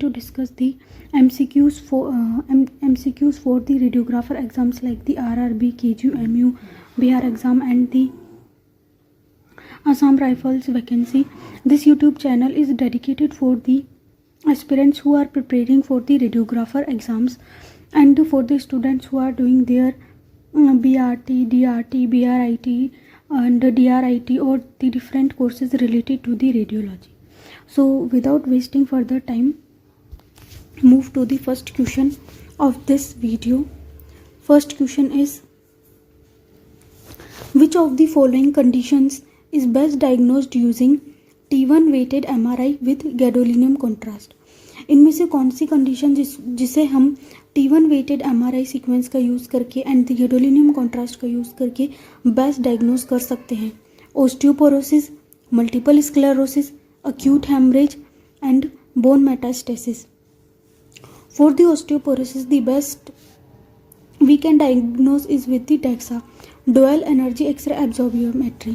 to discuss the MCQs for the radiographer exams like the RRB, KGMU, Bihar exam and the Assam Rifles vacancy. This YouTube channel is dedicated for the aspirants who are preparing for the radiographer exams and for the students who are doing their BRT, DRT, BRIT and DRIT or the different courses related to the radiology. So without wasting further time, move to the first question of this video. First question is, which of the following conditions is best diagnosed using T1 weighted MRI with gadolinium contrast? इनमें से कौन सी condition जिसे हम T1 weighted MRI sequence का use करके and the gadolinium contrast का use करके best diagnose कर सकते हैं? Osteoporosis, multiple sclerosis, acute hemorrhage and bone metastasis. For the osteoporosis, the best we can diagnose is with the DEXA, dual energy X-ray absorptiometry.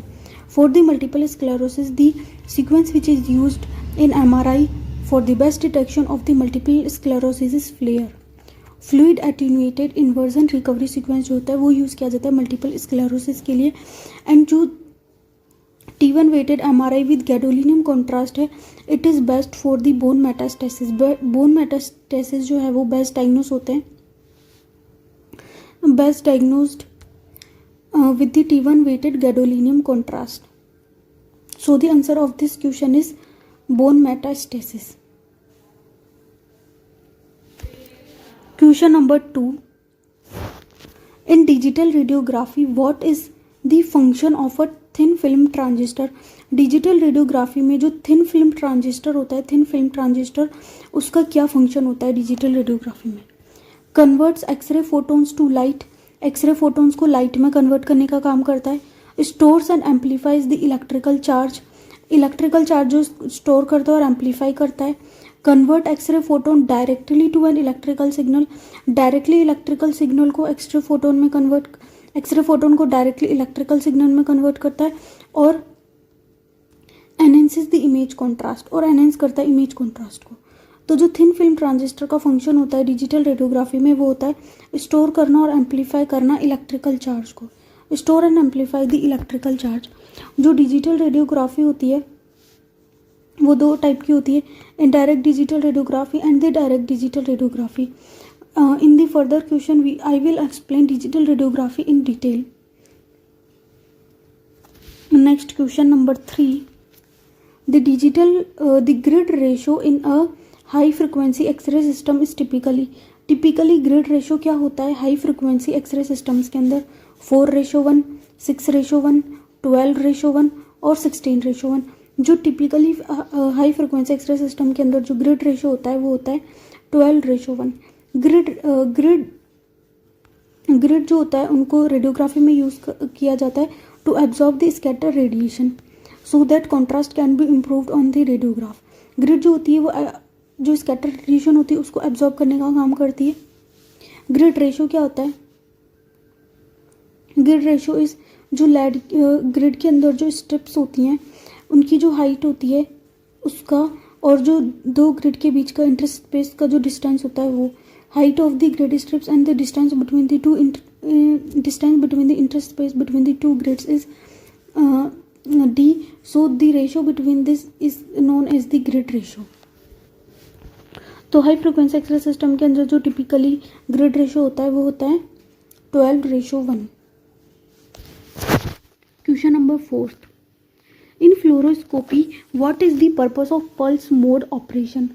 For the multiple sclerosis, the sequence which is used in MRI for the best detection of the multiple sclerosis is FLAIR. Fluid attenuated inversion recovery sequence जो होता है वो use किया जाता है multiple sclerosis के लिए. And जो T1 weighted MRI with gadolinium contrast है, it is best for the bone metastasis. Bone metastasis जो है वो बेस्ट डायग्नोज होते हैं, best diagnosed with the T1 weighted gadolinium contrast. So the answer of this question is bone metastasis. Question number 2. In digital radiography, what is the function of a thin film transistor? Digital radiography में जो thin film transistor होता है, thin film transistor उसका क्या function होता है digital radiography में? Converts X-ray photons to light, X-ray photons को लाइट में कन्वर्ट करने का काम करता है. Stores and amplifies the electrical charge, electrical charge जो स्टोर करता है और एम्पलीफाई करता है. Convert X-ray photon directly to an electrical signal, directly electrical signal को एक्सरे फोटोन में कन्वर्ट, एक्सरे फोटोन को डायरेक्टली इलेक्ट्रिकल सिग्नल में कन्वर्ट करता है. और एनहेंसेस द इमेज कॉन्ट्रास्ट, और एनहेंस करता है इमेज कॉन्ट्रास्ट को. तो जो थिन फिल्म ट्रांजिस्टर का फंक्शन होता है डिजिटल रेडियोग्राफी में वो होता है स्टोर करना और एम्पलीफाई करना इलेक्ट्रिकल चार्ज को. Store and amplify the electrical charge. जो डिजिटल रेडियोग्राफी होती है वो दो टाइप की होती है, indirect digital radiography and the direct digital radiography. In the further question I will explain digital radiography in detail. Next question number 3. The grid ratio in a high frequency X-ray system is typically grid ratio क्या होता है high frequency x ray systems के अंदर? 4:1, 6:1, 12:1 और 16:1. जो typically high frequency X-ray system के अंदर जो ग्रिड रेशियो होता है वो होता है 12:1. ग्रिड जो होता है उनको रेडियोग्राफी में यूज़ किया जाता है to absorb the scatter radiation so that contrast can be improved on the radiograph. Grid जो होती है वो जो स्कैटर रेडिएशन होती है उसको एब्जॉर्ब करने का काम करती है. ग्रिड रेशियो क्या होता है? ग्रिड रेशियो इज जो लेड ग्रिड के अंदर जो स्ट्रिप्स होती हैं उनकी जो हाइट होती है उसका और जो दो ग्रिड के बीच का इंटरस्पेस का जो डिस्टेंस होता है वो height of the grid strips and the distance between the two distance between the interspace between the two grids is D. So the ratio between this is known as the grid ratio. तो high frequency X-ray system के अंदर जो typically grid ratio होता है वो होता है 12:1. Question number 4. In fluoroscopy what is the purpose of pulse mode operation?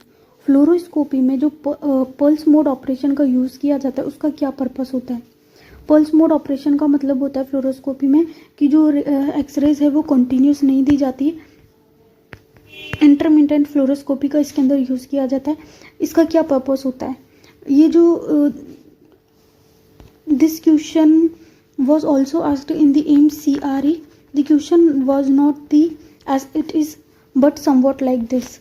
Fluoroscopy में जो पल्स मोड ऑपरेशन का यूज़ किया जाता है उसका क्या पर्पस होता है? पल्स मोड ऑपरेशन का मतलब होता है फ्लोरोस्कोपी में कि जो एक्सरेज है वो कंटिन्यूस नहीं दी जाती, इंटरमिटेंट फ्लोरोस्कोपी का इसके अंदर यूज़ किया जाता है. इसका क्या पर्पस होता है? ये जो this question was also asked in the AIIMS CRE. The question was not the as it is but somewhat like this: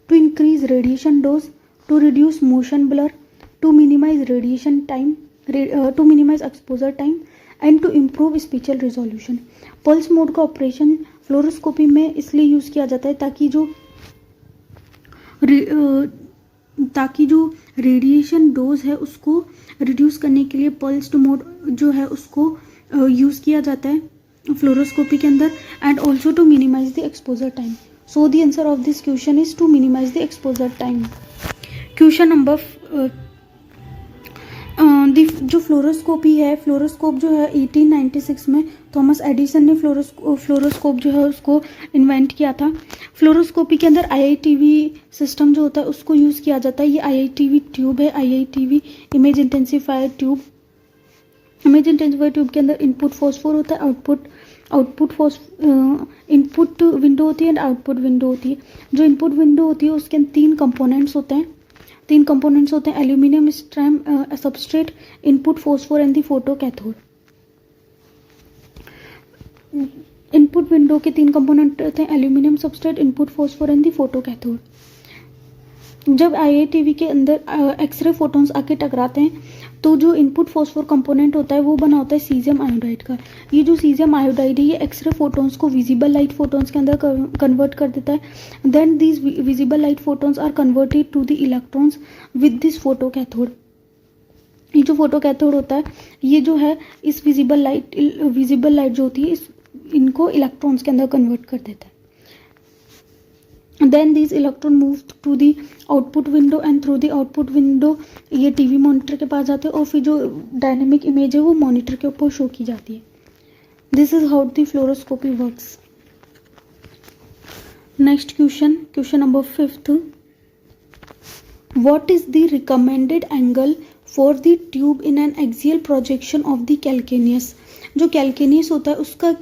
to increase radiation dose, to reduce motion blur, to minimize radiation time, to minimize exposure time and to improve spatial resolution. Pulse mode का operation fluoroscopy में इसलिए use किया जाता है ताकि जो ताकि जो रेडिएशन डोज है उसको रिड्यूस करने के लिए पल्स्ड मोड जो है उसको यूज़ किया जाता है फ्लोरोस्कोपी के अंदर, and also to minimise the exposure time. So the answer of this question is to minimise the exposure time. Question number जो फ्लोरोस्कोपी है, फ्लोरोस्कोप जो है 1896 में थॉमस एडिसन ने फ्लोरोस्कोप जो है उसको इन्वेंट किया था. फ्लोरोस्कोपी के अंदर आईआईटीवी सिस्टम जो होता है उसको यूज़ किया जाता है. ये आईआईटीवी ट्यूब है, IITV image intensifier tube. Image intensifier tube के अंदर इनपुट फॉस्फोर होता है, इनपुट विंडो होती है एंड आउटपुट विंडो होती है. जो इनपुट विंडो होती है उसके तीन कंपोनेंट्स होते हैं. एल्यूमिनियम स्ट्रैम substrate, input phosphor and the photo cathode. Input window के तीन कंपोनेंट होते हैं, aluminium substrate, input phosphor and the photo cathode. जब आईआईटीवी के अंदर एक्सरे फोटॉन्स आके टकराते हैं तो जो इनपुट फॉस्फोर कंपोनेंट होता है वो बना होता है सीजियम आयोडाइड का. ये जो सीजियम आयोडाइड है ये एक्सरे फोटॉन्स को विजिबल लाइट फोटॉन्स के अंदर कन्वर्ट कर देता है. Then these visible light photons are converted to the electrons with this photocathode. ये जो फोटो कैथोड होता है ये जो है इस विजिबल लाइट जो होती है इनको इलेक्ट्रॉन्स के अंदर कन्वर्ट कर देता है. Then these electron move to the output window and through the output window ये टीवी मॉनिटर के पास जाते हैं और फिर जो डायनेमिक इमेज है वो मॉनिटर के ऊपर शो की जाती है. This is how the fluoroscopy works. Next question number 5. What is the recommended angle for the tube in an axial projection of the calcaneus? जो कैल्केनियस होता है उसका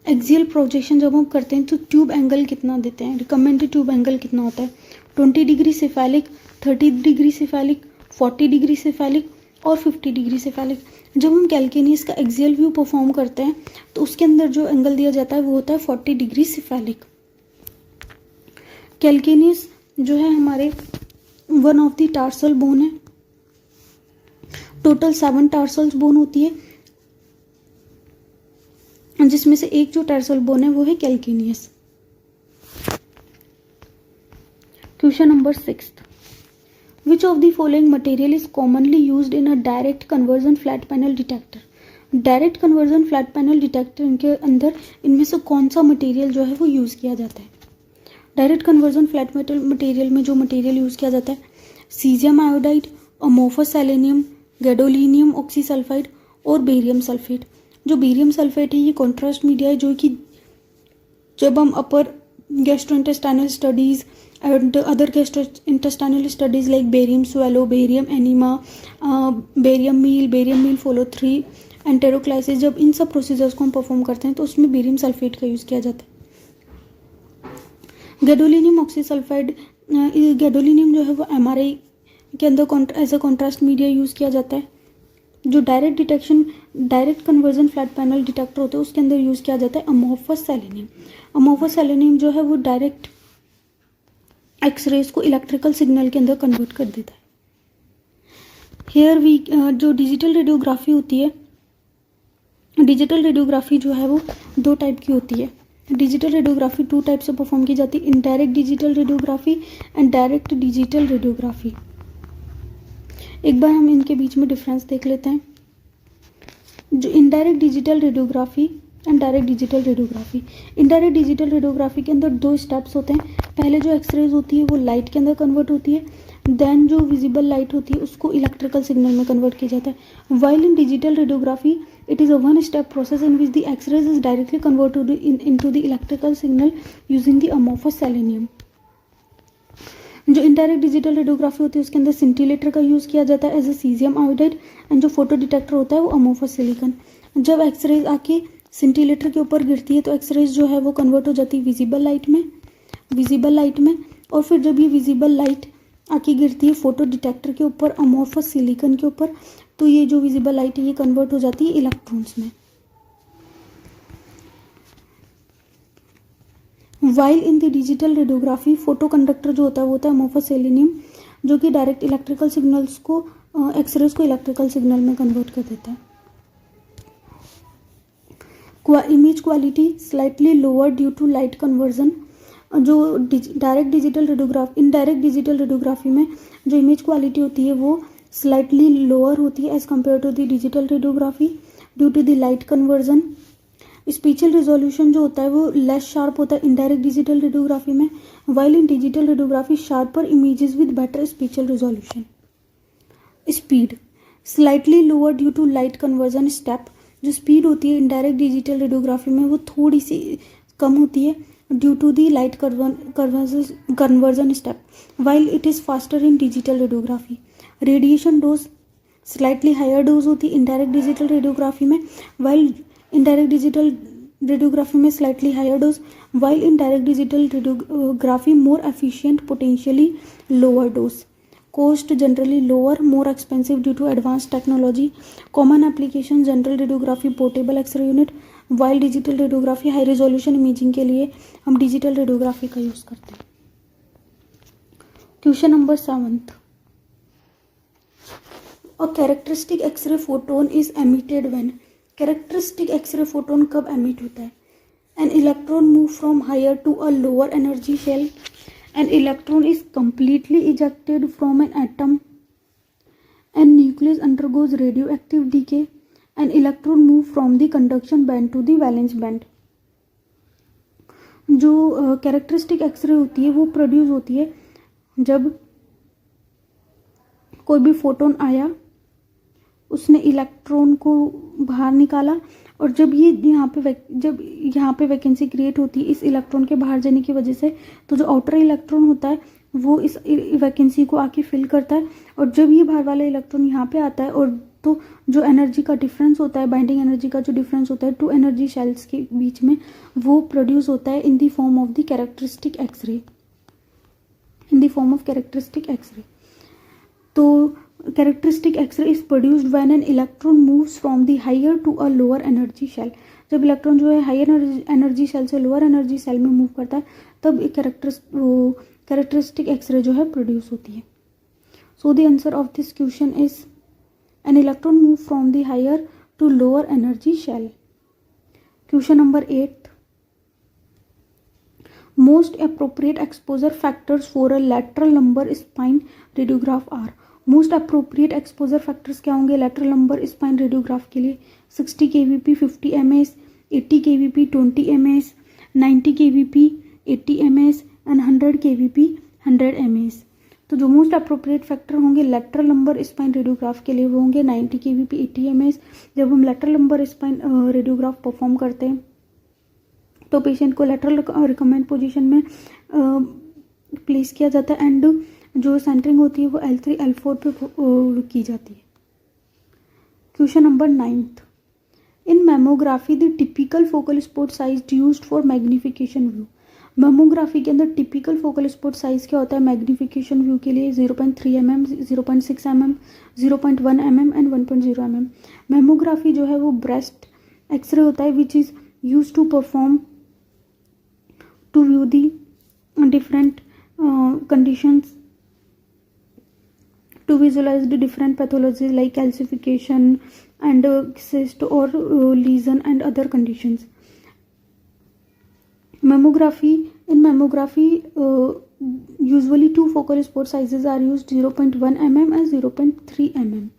एक्सियल प्रोजेक्शन जब हम करते हैं तो ट्यूब एंगल कितना देते हैं, रिकमेंडेड ट्यूब एंगल कितना होता है? 20 degree cephalic, 30 degree cephalic, 40 degree cephalic और 50 डिग्री सिफेलिक. जब हम कैल्केनियस का एक्सियल व्यू परफॉर्म करते हैं तो उसके अंदर जो एंगल दिया जाता है वो होता है 40 डिग्री सिफेलिक. कैल्केनियस जो है हमारे one of the tarsal bone है. टोटल 7 टार्सल्स बोन होती है जिसमें से एक जो टार्सल बोन है वो है calcaneus. Question number 6. Which of the following material is commonly used in a direct conversion flat panel detector? Direct conversion flat panel detector के अंदर इनमें से कौन सा मटेरियल जो है वो यूज़ किया जाता है? डायरेक्ट कन्वर्जन फ्लैट मटेरियल में जो मटेरियल यूज़ किया जाता है caesium iodide, amorphous selenium, gadolinium oxysulfide और बेरियम सल्फेट. जो बेरियम सल्फेट है ये कॉन्ट्रास्ट मीडिया है जो कि जब हम upper gastrointestinal studies and other gastrointestinal studies like barium swallow, barium enema, barium meal follow 3 enteroclysis, जब इन सब प्रोसीजर्स को हम परफॉर्म करते हैं तो उसमें बेरियम सल्फेट का यूज़ किया जाता है. गैडोलिनियम ऑक्सीसल्फाइड, गैडोलिनियम जो है वो एमआरआई के अंदर as a contrast media use किया जाता है. जो direct conversion flat panel detector होते हैं उसके अंदर यूज़ किया जाता है अमोफस सेलेनियम. अमोफस सेलेनियम जो है वो डायरेक्ट एक्सरेज को इलेक्ट्रिकल सिग्नल के अंदर कन्वर्ट कर देता है. हेयर जो डिजिटल रेडियोग्राफी होती है, डिजिटल रेडियोग्राफी जो है वो 2 टाइप की होती है. डिजिटल रेडियोग्राफी 2 टाइप से परफॉर्म की जाती है, indirect digital radiography and direct digital radiography. एक बार हम इनके बीच में डिफरेंस देख लेते हैं. जो indirect digital radiography and direct digital radiography. Indirect digital radiography के अंदर 2 स्टेप्स होते हैं. पहले जो एक्सरेज होती है वो लाइट के अंदर कन्वर्ट होती है, देन जो विजिबल लाइट होती है उसको इलेक्ट्रिकल सिग्नल में कन्वर्ट किया जाता है. While in digital radiography it is a 1 step process in which the X-rays is directly converted into the electrical signal using the amorphous selenium. जो इनडायरेक्ट डिजिटल रेडियोग्राफी होती है उसके अंदर सिंटिलेटर का यूज़ किया जाता है as a caesium iodide, and जो फोटो डिटेक्टर होता है वो अमोफस सिलिकॉन. जब एक्सरेज आके सिंटिलेटर के ऊपर गिरती है तो एक्सरेज जो है वो कन्वर्ट हो जाती है विजिबल लाइट में और फिर जब ये विजिबल लाइट आके गिरती है फोटो डिटेक्टर के ऊपर अमोफस सिलिकॉन के ऊपर तो ये जो विजिबल लाइट है ये कन्वर्ट हो जाती है इलेक्ट्रॉन्स में. While in the digital radiography photo conductor जो होता है वो होता है अमोफस सेलेनियम जो कि डायरेक्ट इलेक्ट्रिकल सिग्नल्स को एक्सरेज को इलेक्ट्रिकल सिग्नल में कन्वर्ट कर देता है. Image quality slightly lower due to light conversion. जो direct digital radiography, indirect digital radiography में जो इमेज क्वालिटी होती है वो स्लाइटली लोअर होती है as compare to the digital radiography due to the light conversion. Spatial resolution जो होता है वो लेस शार्प होता है इनडायरेक्ट डिजिटल रेडियोग्राफी में, while in digital radiography sharper images with better spatial resolution. Speed slightly lower due to light conversion step, जो speed होती है इनडायरेक्ट डिजिटल रेडियोग्राफी में वो थोड़ी सी कम होती है due to the light conversion step, while it is faster in digital radiography. Radiation dose slightly higher dose होती है इनडायरेक्ट डिजिटल रेडियोग्राफी में, वाइल इनडायरेक्ट डिजिटल रेडियोग्राफी में slightly higher dose, while indirect digital radiography more efficient potentially lower dose. Cost generally lower, more expensive due to advanced technology. Common application general radiography portable X-ray unit, while digital radiography high resolution imaging के लिए हम digital radiography का use करते हैं। Question number 7th. A characteristic X-ray photon is emitted when, characteristic X-ray photon कब emit होता है? An electron move from higher to a lower energy shell. An electron is completely ejected from an atom and nucleus undergoes radioactive decay. An electron move from the conduction band to the valence band. जो characteristic x ray होती है वो produce होती है जब कोई भी photon आया, उसने इलेक्ट्रॉन को बाहर निकाला, और जब यहाँ पे वैकेंसी क्रिएट होती है इस इलेक्ट्रॉन के बाहर जाने की वजह से, तो जो आउटर इलेक्ट्रॉन होता है वो इस वैकेंसी को आके फिल करता है, और जब ये बाहर वाला इलेक्ट्रॉन यहाँ पे आता है और तो जो एनर्जी का डिफरेंस होता है, बाइंडिंग एनर्जी का जो डिफरेंस होता है टू एनर्जी शेल्स के बीच में, वो प्रोड्यूस होता है in the form of the characteristic X-ray, in the form of characteristic X-ray. तो characteristic X-ray is produced when an electron moves from the higher to a lower energy shell. जब electron जो है higher energy shell से lower energy shell में move करता है तब एक कैरेक्टरिस्टिक एक्सरे जो है प्रोड्यूस होती है। So the answer of this question is an electron move from the higher to lower energy shell. Question number 8, most appropriate exposure factors for a lateral lumbar spine radiograph are. Most appropriate exposure factors क्या होंगे lateral lumbar spine radiograph के लिए? 60 kVp 50 ms, 80 kVp 20 ms, 90 kVp 80 ms and 100 kVp 100 ms। तो जो most appropriate factor होंगे lateral lumbar spine radiograph के लिए वो होंगे 90 kVp 80 ms। जब हम lateral lumbar spine radiograph perform करते हैं तो पेशेंट को लैटरल रिकमेंड पोजीशन में प्लेस किया जाता है एंड जो सेंटरिंग होती है वो L3 L4 पे की जाती है। Question number 9th, in mammography the typical focal spot size used for magnification view. Mammography के अंदर टिपिकल फोकल स्पॉट साइज क्या होता है मैग्निफिकेशन व्यू के लिए? 0.3 mm, 0.6 mm, 0.1 mm and 1.0 mm। Mammography जो है वो ब्रेस्ट एक्सरे होता है which is use to perform to view the different conditions, to visualize the different pathologies like calcification and cyst or lesion and other conditions. Mammography, in mammography usually two focal spot sizes are used, 0.1 mm and 0.3 mm.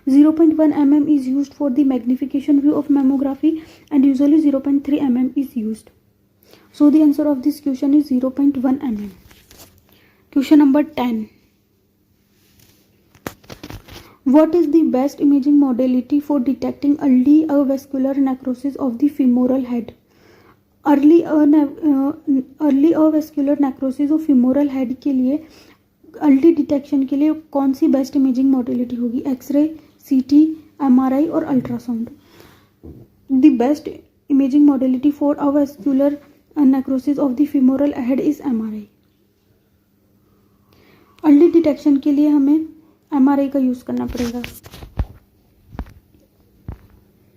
0.1 mm is used for the magnification view of mammography and usually 0.3 mm is used. So the answer of this question is 0.1 mm. Question number 10, what is the best imaging modality for detecting early avascular necrosis of the femoral head? Early avascular necrosis of femoral head के लिए early detection के लिए कौन सी best imaging modality होगी? X ray, CT, MRI और ultrasound. The best imaging modality for avascular necrosis of the femoral head is MRI। Early detection के लिए हमें MRI का यूज करना पड़ेगा।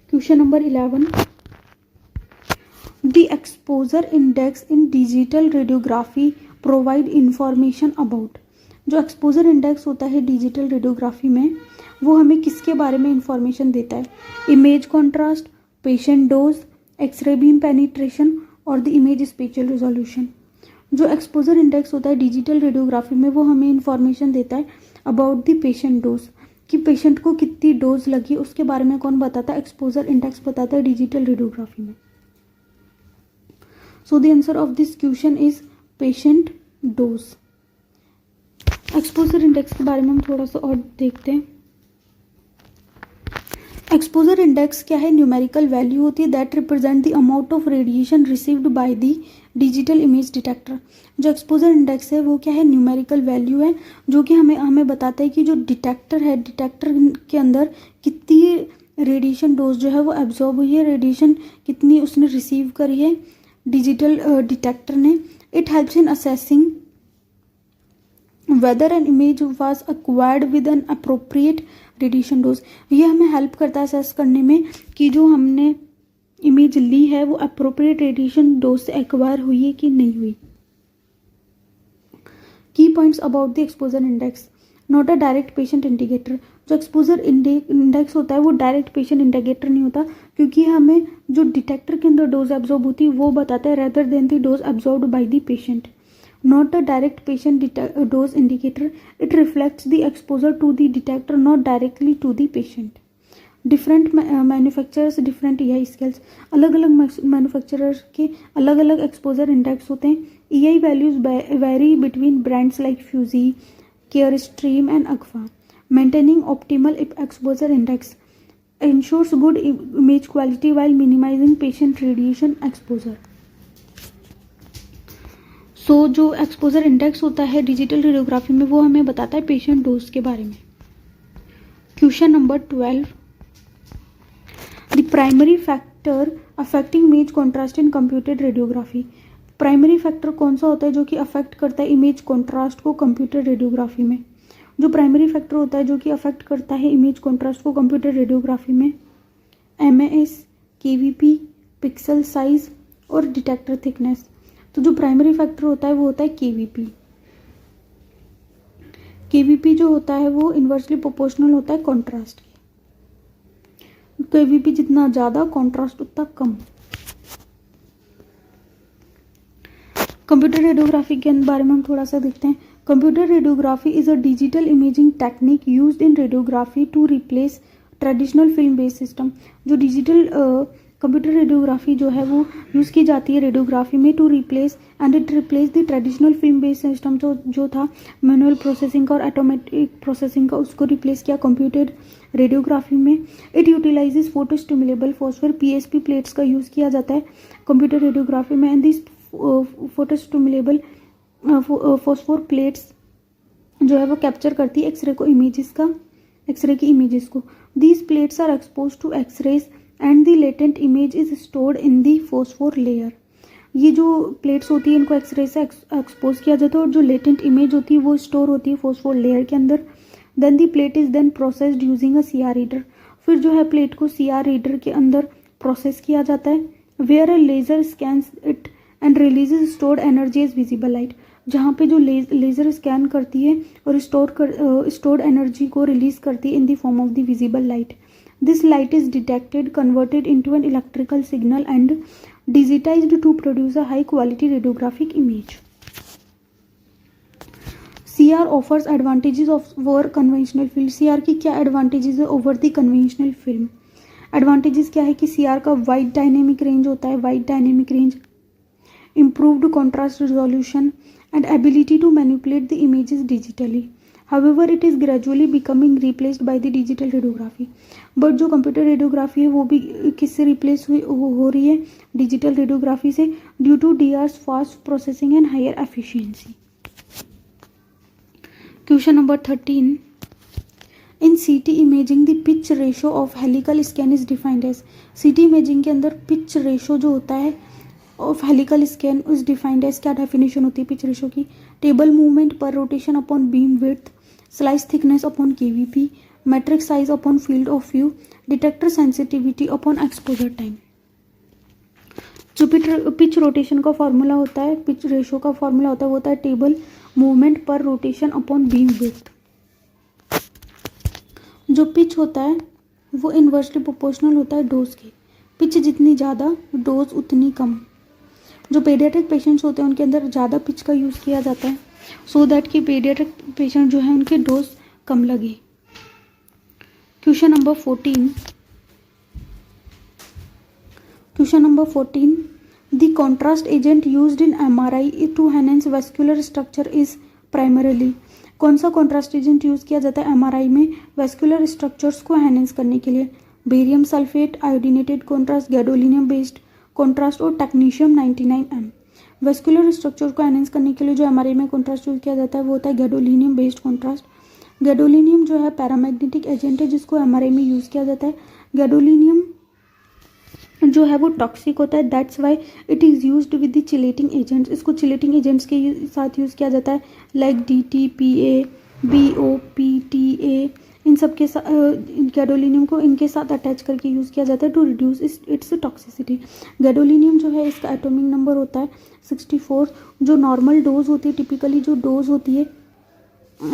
Question number 11, the exposure index in digital radiography provide information about. जो exposure index होता है digital radiography में वो हमें किसके बारे में इंफॉर्मेशन देता है? Image contrast, patient dose, X-ray beam penetration और द इमेज स्पेशियल रिजोल्यूशन। जो एक्सपोजर इंडेक्स होता है डिजिटल रेडियोग्राफी में वो हमें इंफॉर्मेशन देता है अबाउट द पेशेंट डोज, कि पेशेंट को कितनी डोज लगी उसके बारे में कौन बताता है, एक्सपोजर इंडेक्स बताता है डिजिटल रेडियोग्राफी में। सो the answer of this question is patient dose. Exposure index के बारे में हम थोड़ा सा और देखते हैं। एक्सपोजर इंडेक्स क्या है, न्यूमेरिकल वैल्यू होती है that represent the amount of radiation received by the digital image detector. जो एक्सपोजर इंडेक्स है वो क्या है, न्यूमेरिकल वैल्यू है जो कि हमें बताता है कि जो डिटेक्टर है, डिटेक्टर के अंदर कितनी रेडिएशन डोज जो है वो एब्जॉर्ब हुई है, रेडिएशन कितनी उसने रिसीव करी है डिजिटल डिटेक्टर ने। It helps in assessing whether an image was acquired with an appropriate radiation dose. ये हमें हेल्प करता है असेस करने में कि जो हमने इमेज ली है वो अप्रोप्रिएट रेडिएशन डोज से एक्वायर हुई है कि नहीं हुई। की points about the exposure index, not a direct patient indicator. जो एक्सपोजर इंडेक्स होता है वो डायरेक्ट पेशेंट इंडिकेटर नहीं होता, क्योंकि हमें जो डिटेक्टर के अंदर डोज एब्जॉर्ब होती है वो बताता है rather than the dose absorbed by the patient. Not a direct patient dose indicator, it reflects the exposure to the detector, not directly to the patient. Different manufacturers different EI scales, अलग अलग manufacturers के अलग अलग exposure index होते हैं। EI values vary between brands like Fuji, Carestream and Agfa. Maintaining optimal exposure index ensures good image quality while minimizing patient radiation exposure. सो जो exposure index होता है डिजिटल रेडियोग्राफी में वो हमें बताता है पेशेंट डोज के बारे में। Question number 12, the primary factor affecting image contrast in computed radiography. Primary factor कौन सा होता है जो कि अफेक्ट करता है इमेज कॉन्ट्रास्ट को कंप्यूटर रेडियोग्राफी में। जो प्राइमरी फैक्टर होता है जो कि अफेक्ट करता है इमेज कॉन्ट्रास्ट को कंप्यूटर रेडियोग्राफी में, MAS, KVP, पिक्सल साइज और डिटेक्टर थिकनेस। तो जो प्राइमरी फैक्टर होता है वो होता है KVP। KVP जो होता है वो इन्वर्सली प्रोपोर्शनल होता है कॉन्ट्रास्ट की। KVP जितना ज़्यादा कॉन्ट्रास्ट उतना कम। कंप्यूटर रेडियोग्राफी के बारे में हम थोड़ा सा देखते हैं। Computer radiography is a digital imaging technique used in radiography to replace traditional film based system. जो डिजिटल कंप्यूटर रेडियोग्राफी जो है वो यूज़ की जाती है रेडियोग्राफी में to replace the traditional film based system जो था मैनुअल प्रोसेसिंग का और ऑटोमेटिक प्रोसेसिंग का, उसको रिप्लेस किया कंप्यूटर रेडियोग्राफी में। It utilises photo stimulable phosphor PSP plates का यूज़ किया जाता है कंप्यूटर रेडियोग्राफी में। And this photo stimulable phosphor plates जो है वो कैप्चर करती है एक्सरे की इमेजेस को। These plates are expose to X-rays and the latent image is stored in the phosphor layer. ये जो प्लेट्स होती है इनको एक्सरे से एक्सपोज किया जाता है और जो लेटेंट इमेज होती है वो स्टोर होती है फॉस्फोर लेयर के अंदर। Then the plate is then processed using a CR reader. फिर जो है प्लेट को CR रीडर के अंदर प्रोसेस किया जाता है। Where a laser scans it and releases stored energy as visible light. जहाँ पे जो लेज़र स्कैन करती है और स्टोर्ड एनर्जी को रिलीज करती है in the form of the visible light. This light is detected, converted into an electrical signal and digitized to produce a high quality radiographic image. CR offers advantages over conventional film. CR की क्या advantages है over the conventional film? Advantages क्या है कि CR का wide dynamic range होता है, wide dynamic range, improved contrast resolution and ability to manipulate the images digitally. However, it is gradually becoming replaced by the digital radiography. But जो computer radiography है वो भी किससे रिप्लेस हो रही है, डिजिटल रेडियोग्राफी से, due to DR's fast processing and higher efficiency. Question number 13, in CT imaging the pitch ratio of helical scan is defined as. CT imaging के अंदर पिच रेशो जो होता है of helical scan is defined as. क्या definition होती है pitch ratio की? Table movement per rotation upon beam width, slice thickness upon KVP, matrix size upon field of view, detector sensitivity upon exposure time. जो pitch rotation का formula होता है, pitch ratio का formula होता है table movement per rotation upon beam width. जो pitch होता है वो इन्वर्सली प्रोपोर्शनल होता है डोज के। पिच जितनी ज़्यादा डोज उतनी कम। जो पेडियाट्रिक पेशेंट्स होते हैं उनके अंदर ज़्यादा पिच का यूज़ किया जाता है सो दैट कि पेडियाट्रिक पेशेंट जो है उनके डोज कम लगे। Question number 14 the contrast agent used in MRI to enhance vascular structure is primarily. कौन सा कॉन्ट्रास्ट एजेंट यूज़ किया जाता है MRI में वैस्कुलर स्ट्रक्चर्स को एनहांस करने के लिए? Barium sulphate, iodinated contrast, gadolinium based contrast और टेक्नीशियम 99M। वैस्कुलर स्ट्रक्चर को एनहांस करने के लिए जो MRI में कॉन्ट्रास्ट यूज़ किया जाता है वो होता है गैडोलिनियम बेस्ड कॉन्ट्रास्ट। गैडोलिनियम जो है पैरामैग्नेटिक एजेंट है जिसको MRI में यूज़ किया जाता है। गैडोलिनियम जो है वो टॉक्सिक होता है, that's why it is used with the chelating agents. इसको चिलेटिंग एजेंट्स के साथ यूज़ किया जाता है लाइक DTPA, BOPTA, इन सब के साथ गैडोलिनियम को इनके साथ अटैच करके यूज़ किया जाता है to reduce its toxicity. Gadolinium जो है इसका एटॉमिक नंबर होता है 64। जो नॉर्मल डोज होती है, टिपिकली जो डोज होती है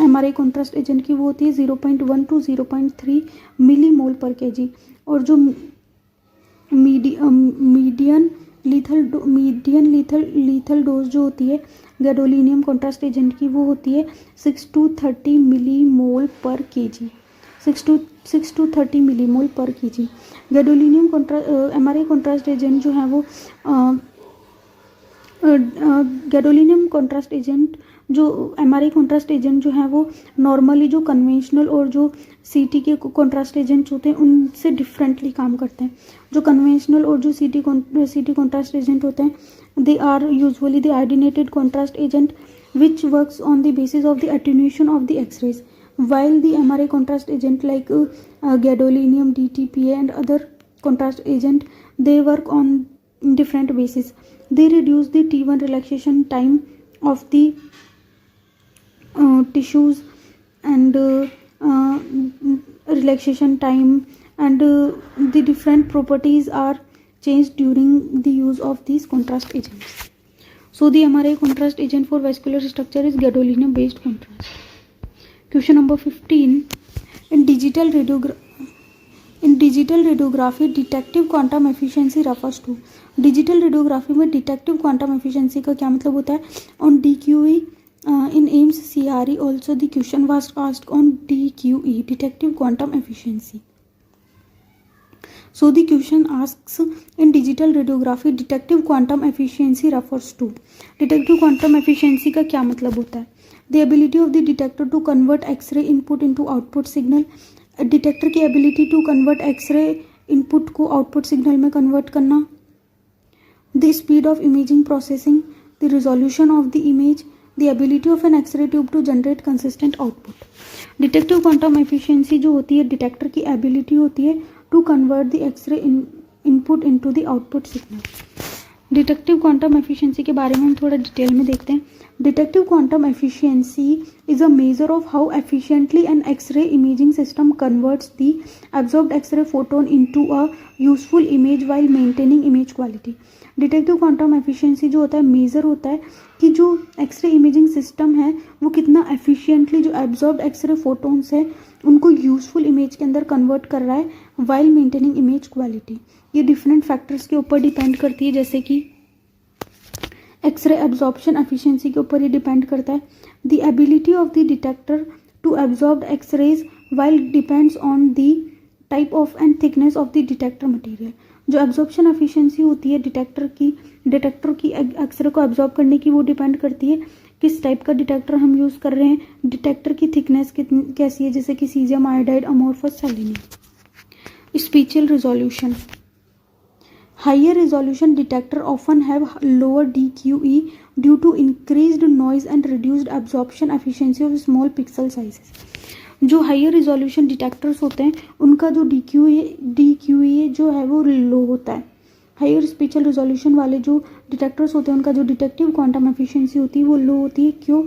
MRI कॉन्ट्रास्ट एजेंट की वो होती है 0.1 to 0.3 मिलीमोल पर kg। और जो मीडियन लीथल डोज जो होती है गैडोलिनियम कॉन्ट्रास्ट एजेंट की वो होती है 6 to 30 मिलीमोल पर kg। 6 to 30 मिलीमोल पर kg। Gadolinium MRI contrast agent जो है वो गैडोलिनियम कॉन्ट्रास्ट एजेंट जो MRI कॉन्ट्रास्ट एजेंट जो है वो नॉर्मली जो कन्वेंशनल और जो CT के कॉन्ट्रास्ट एजेंट्स होते हैं उनसे डिफरेंटली काम करते हैं। जो कन्वेंशनल और जो CT कॉन्ट्रास्ट एजेंट होते हैं they are usually the iodinated contrast agent which works on the basis of the attenuation of the X rays, while the MRI contrast agent like gadolinium, DTPA and other contrast agent, they work on different basis. They reduce the T1 relaxation time of the tissues and relaxation time and the different properties are changed during the use of these contrast agents. So the MRI contrast agent for vascular structure is gadolinium based contrast. Question number 15. In digital radiography, detective quantum efficiency refers to. Digital radiography में detective quantum efficiency का क्या मतलब होता है? On DQE in AIIMS CRE also the question was asked on DQE, detective quantum efficiency. So the question asks in digital radiography detective quantum efficiency refers to. Detective quantum efficiency का क्या मतलब होता है? The ability of the detector to convert X-ray input into output signal. Detector की ability to convert x-ray input को output signal में convert करना. The speed of imaging processing, the resolution of the image, the ability of an x-ray tube to generate consistent output. Detective quantum efficiency जो होती है detector की ability होती है to convert the x-ray input into the output signal. Detective quantum efficiency के बारे में हम थोड़ा डिटेल में देखते हैं. Detective quantum efficiency is a measure of how efficiently an X ray imaging system converts the absorbed X ray photon into a useful image while maintaining image quality. Detective quantum efficiency जो होता है मेजर होता है कि जो एक्सरे इमेजिंग सिस्टम है वो कितना एफिशिएंटली जो एब्जॉर्ब्ड एक्सरे फोटोन्स है उनको यूजफुल इमेज के अंदर कन्वर्ट कर रहा है व्हाइल मेंटेनिंग इमेज क्वालिटी. ये डिफरेंट फैक्टर्स के ऊपर डिपेंड करती है, जैसे कि एक्सरे एब्जॉर्प्शन एफिशिएंसी के ऊपर ये डिपेंड करता है. The ability of the detector to absorb X rays while depends on the type of and thickness of the detector material. जो एब्जॉर्प्शन एफिशिएंसी होती है डिटेक्टर की एक्सरे को एब्जॉर्ब करने की वो डिपेंड करती है किस टाइप का डिटेक्टर हम यूज़ कर रहे हैं, डिटेक्टर की थिकनेस कैसी है, जैसे कि caesium iodide, amorphous, selenium. Spatial resolution. Higher resolution detector often have lower DQE due to increased noise and reduced absorption efficiency of small pixel sizes. जो हायर रिजोल्यूशन डिटेक्टर्स होते हैं उनका जो DQE जो है वो लो होता है. हायर स्पेशल रिजोल्यूशन वाले जो डिटेक्टर्स होते हैं उनका जो डिटेक्टिव क्वांटम एफिशिएंसी होती है वो लो होती है. क्यों?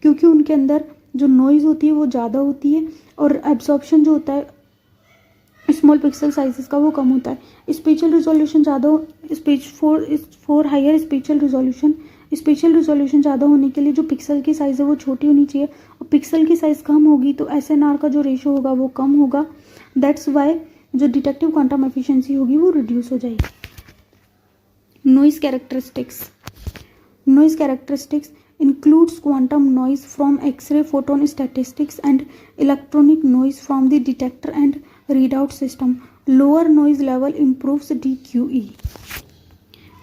क्योंकि उनके अंदर जो नॉइज़ होती है वो ज़्यादा होती है और एब्जॉर्प्शन जो होता है स्मॉल पिक्सल साइजेस का वो कम होता है. स्पेशल रिजोल्यूशन ज़्यादा फॉर हायर स्पेशल रिजोल्यूशन ज़्यादा होने के लिए जो पिक्सल की साइज़ है वो छोटी होनी चाहिए और पिक्सल की साइज़ कम होगी तो SNR का जो रेशो होगा वो कम होगा. दैट्स वाई जो डिटेक्टिव क्वांटम एफिशिएंसी होगी वो रिड्यूस हो जाएगी. Noise characteristics. Noise characteristics includes quantum noise from X-ray photon statistics and electronic noise from the detector and readout system. Lower noise level improves DQE.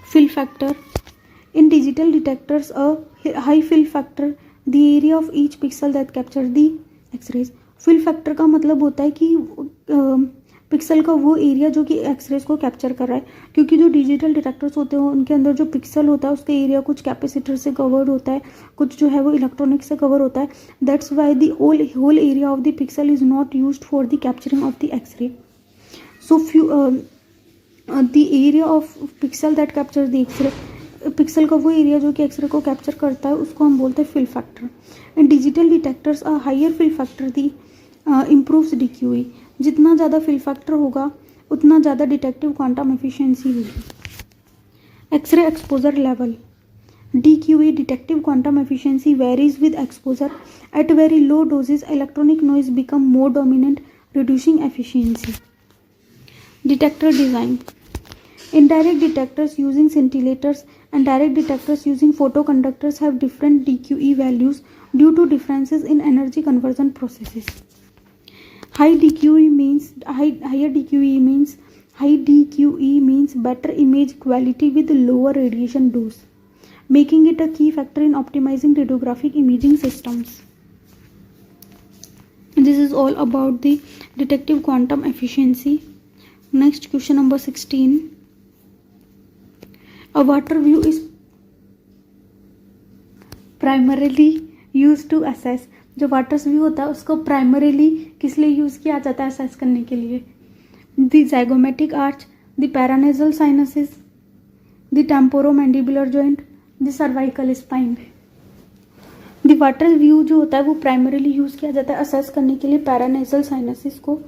Fill factor. In digital detectors, a high fill factor, the area of each pixel that captures the X-rays. Fill factor का मतलब होता है कि pixel का वो area जो कि X-rays को कैप्चर कर रहा है, क्योंकि जो डिजिटल डिटेक्टर्स होते हैं उनके अंदर जो पिक्सल होता है उसका एरिया कुछ कैपेसिटर से कवर्ड होता है, कुछ जो है वो इलेक्ट्रॉनिक से कवर होता है. That's why the whole area of the pixel is not used for the capturing of the X ray. So the area of pixel that capture the X ray, pixel का वो एरिया जो कि एक्सरे को capture करता है उसको हम बोलते हैं fill factor. And digital detectors a higher fill factor the improves DQE. जितना ज़्यादा फिल फैक्टर होगा उतना ज़्यादा डिटेक्टिव क्वांटम एफिशिएंसी होगी. X ray exposure level. DQE detective quantum efficiency varies with exposure. At very low doses electronic noise become more dominant, reducing efficiency. Detector design. Indirect detectors using scintillators and direct detectors using photoconductors have different DQE values due to differences in energy conversion processes. High DQE means better image quality with lower radiation dose, making it a key factor in optimizing radiographic imaging systems. This is all about the detective quantum efficiency. Next, question number 16. A water view is primarily used to assess. जो water view होता है उसको primarily किस लिए use किया जाता है assess करने के लिए? The zygomatic arch, the paranasal sinuses, the temporomandibular joint, the cervical spine. The water view जो होता है वो प्राइमरीली यूज़ किया जाता है असेस करने के लिए पैरानेजल साइनसिस को.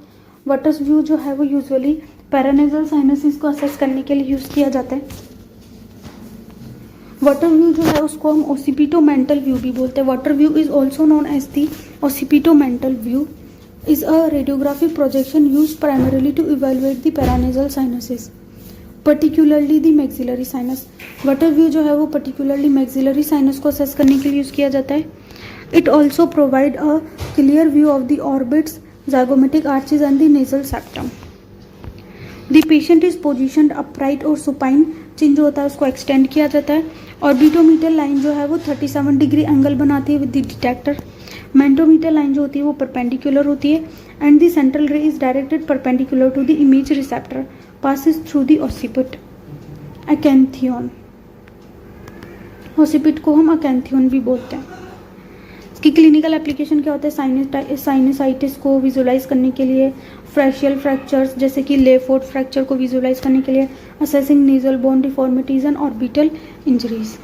वाटर व्यू जो है वो यूजुअली पैरानेजल साइनसिस को असेस करने के लिए यूज़ किया जाता है. वाटर व्यू जो है उसको हम ओसिपिटोमेंटल व्यू भी बोलते हैं. Water view is also known as the occipitomental view is a radiographic projection use primarily to evaluate the paranasal sinuses, particularly the maxillary sinus. Water view जो है वो पर्टिकुलरली मैक्सिलरी साइनस को असेस करने के लिए यूज़ किया जाता है. It also provide a clear view of the orbits, zygomatic arches and the nasal septum. The patient is positioned upright और supine. चिन जो होता है उसको एक्सटेंड किया जाता है. ऑर्बिटोमीटर लाइन जो है वो 37 डिग्री एंगल बनाती है with the detector. Mentometer line जो होती है वो परपेंडिकुलर होती है. And the central ray is directed perpendicular to the image receptor, passes through the occiput. Acanthion, occiput को हम अकेंथियन भी बोलते हैं. इसकी क्लिनिकल एप्लीकेशन क्या होता है? साइनसाइटिस को विजुलाइज करने के लिए, फ्रैक्शियल फ्रैक्चर्स जैसे कि लेफोर्ट फ्रैक्चर को विजुलाइज करने के लिए, assessing nasal bone deformities and orbital injuries.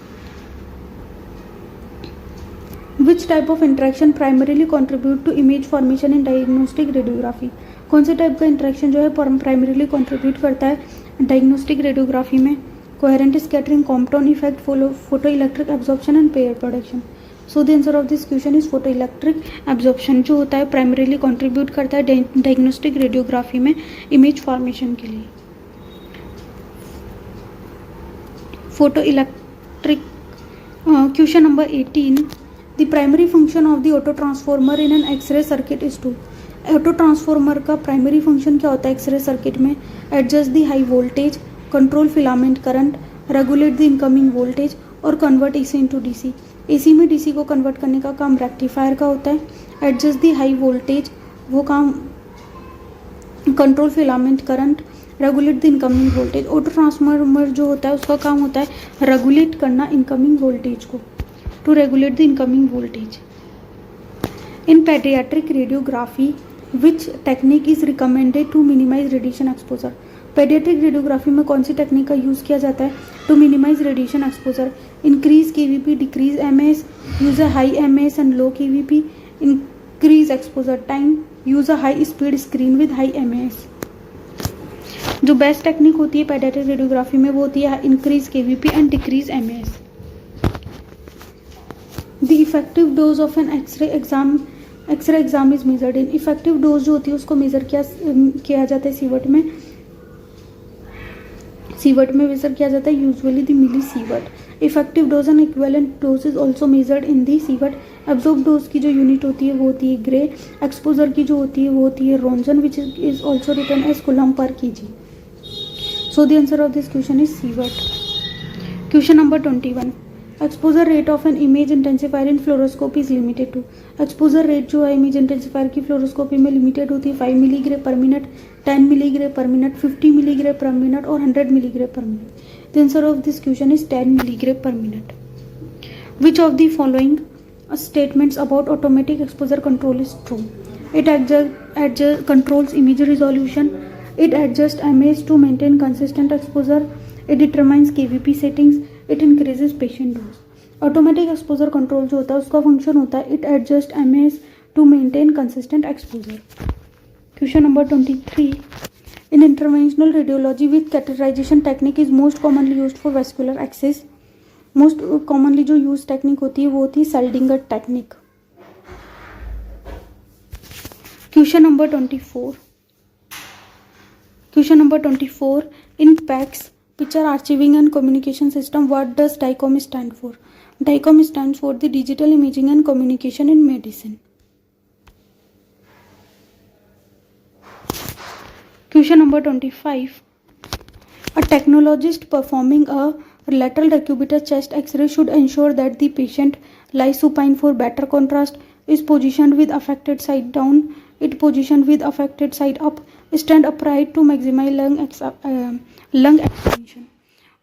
Which type of interaction primarily contribute to image formation in diagnostic radiography? कौन से टाइप का इंटरेक्शन जो है प्राइमरीली कॉन्ट्रीब्यूट करता है डायग्नोस्टिक रेडियोग्राफी में? Coherent scattering, Compton effect, photo electric absorption and pair production. So the answer of this question is photo electric absorption जो होता है प्राइमरीली कंट्रीब्यूट करता है डायग्नोस्टिक रेडियोग्राफी में इमेज फॉर्मेशन के लिए. Photo electric question number 18. The primary function of the auto transformer in an X ray circuit is to. Auto transformer का primary function क्या होता है एक्सरे सर्किट में? Adjust the high voltage, control filament current, regulate the incoming voltage और convert AC into DC. AC में DC को convert करने का काम रेक्टिफायर का होता है. एडजस्ट दी हाई वोल्टेज वो काम control filament current, regulate the incoming voltage. Auto transformer जो होता है उसका काम होता है रेगुलेट करना इनकमिंग वोल्टेज को, to regulate the incoming voltage. In paediatric radiography which technique is recommended to minimise radiation exposure? Paediatric radiography में कौन सी टेक्निक का यूज़ किया जाता है to minimise radiation exposure? Increase KVP, decrease MS, use a high MS and low KVP, increase exposure time, use a high speed screen with high MS. जो best technique होती है पेडियाट्रिक रेडियोग्राफी में वो होती है increase KVP and decrease MS. The effective dose of an X ray exam is measured in. Effective dose जो होती है उसको मेजर किया जाता है सीवर्ट में मेजर किया जाता है usually the millisievert. Effective dose and equivalent dose is also measured in the sievert. Absorb dose की जो यूनिट होती है वो होती है ग्रे. एक्सपोजर की जो होती है वो होती है roentgen which is also written as coulomb per kg. So the answer of this question is CWAT. Question number 21. Exposure rate of an image intensifier in fluoroscopy is limited to. Exposure rate जो है image intensifier की fluoroscopy में limited होती है 5 मिलीग्रे per minute, 10 मिलीग्रे per minute, 50 मिलीग्रे per minute और 100 milligray per minute. The answer of this question is 10 milligram per minute. Which of the following statements about automatic exposure control is true? It controls image resolution. It adjusts image to maintain consistent exposure. It determines KVP settings. It increases patient dose. Automatic exposure control जो होता है उसका function होता है it adjusts image to maintain consistent exposure. Question number 23. In interventional radiology, which catheterization technique is most commonly used for vascular access? Most commonly जो use technique होती है वो होती है Seldinger technique. Question number 24. Question number 24. In PACS, Picture Archiving and Communication System, what does DICOM stand for? DICOM stands for the Digital Imaging and Communication in Medicine. Question number 25. A technologist performing a lateral decubitus chest X-ray should ensure that the patient lies supine for better contrast, is positioned with affected side down, it positioned with affected side up, stand upright to maximize lung expansion.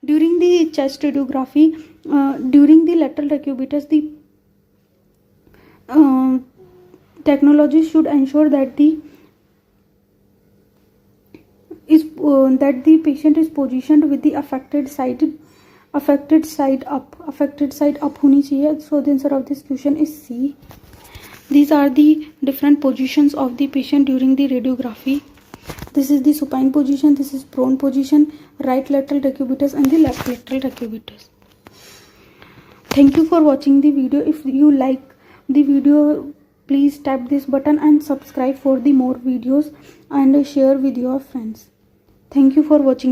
During the chest radiography, during the lateral decubitus, the technologist should ensure that the patient is positioned with the affected side up होनी चाहिए. So the answer of this question is C. These are the different positions of the patient during the radiography. This is the supine position, this is prone position, right lateral decubitus and the left lateral decubitus. Thank you for watching the video. If you like the video, please tap this button and subscribe for the more videos and share with your friends. Thank you for watching.